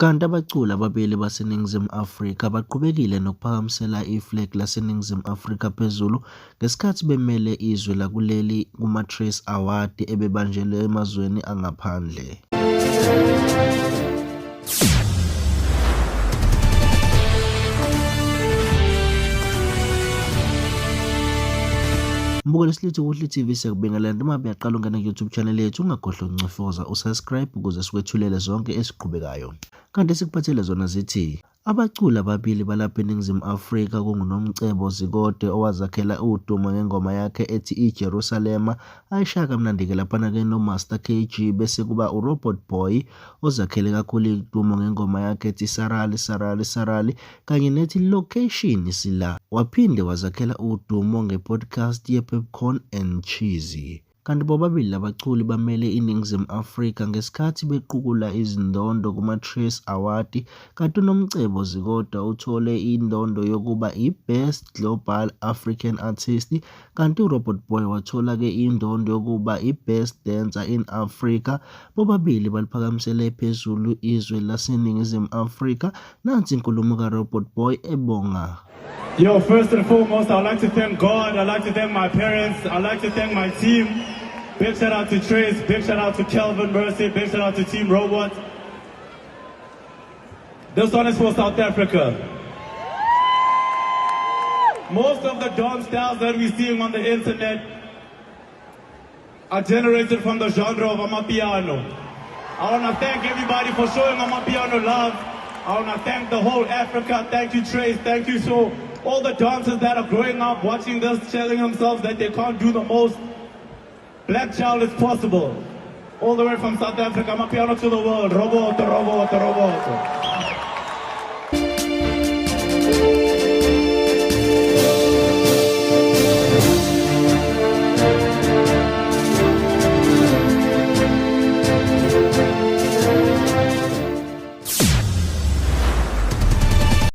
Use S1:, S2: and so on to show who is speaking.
S1: Kanti abaculi ababili baseNingizimu Afrika baqhubekile nokuphakamisela iFlag laseNingizimu Afrika phezulu ngesikhathi bemele izwe lakuleli kuma-Awards ebebanjelwe emazweni angaphandle. Mbuko lesilithi Kuhle TV siyakubingelela noma uyaqala ungena ku-YouTube channel yethu ungakhohlwa ukuncofoza usubscribe ukuze sikwethulele zonke esiqhubekayo. Kanti sikuphathele zona zithi abaculi ababili balapha eNingizimu Afrika kunguNomcebo Zikode owazakhela udumo ngengoma yakhe ethi iJerusalema ayishaya kamnandi-ke laphana-ke noMaster KG, bese kuba uRobot Boy ozakhele kakhulu idumo ngengoma yakhe ethi Sarali Sarali Sarali kanye nethi Location Sila. Waphinde wazakhela udumo ngepodcast ye-Popcorn and Cheesy. Kanti bobabili labaculi bamele iNingizimu Afrika ngesikhathi bequkula izindondo kuma-Awards, kanti uNomcebo Zikode uthole indondo yokuba i-Best Global African Artist, kanti uRobot Boy wathola-ke indondo yokuba i-Best Dancer in Africa. Bobabili baliphakamisele phezulu izwe laseNingizimu Afrika. Nansi inkulumo kaRobot Boy ebonga.
S2: Yo, first and foremost, I'd like to thank God, I'd like to thank my parents, I'd like to thank my team. Big shout out to Trace, big shout out to Kelvin Mercy, big shout out to Team Robot. This one is for South Africa. Most of the dance styles that we're seeing on the internet are generated from the genre of amapiano. I want to thank everybody for showing amapiano love. I want to thank the whole Africa. Thank you, Trace. Thank you, so all the dancers that are growing up watching this, telling themselves that they can't do the most. Black child is possible. All the way from South Africa, amapiano to the world. Robot, robot, robot.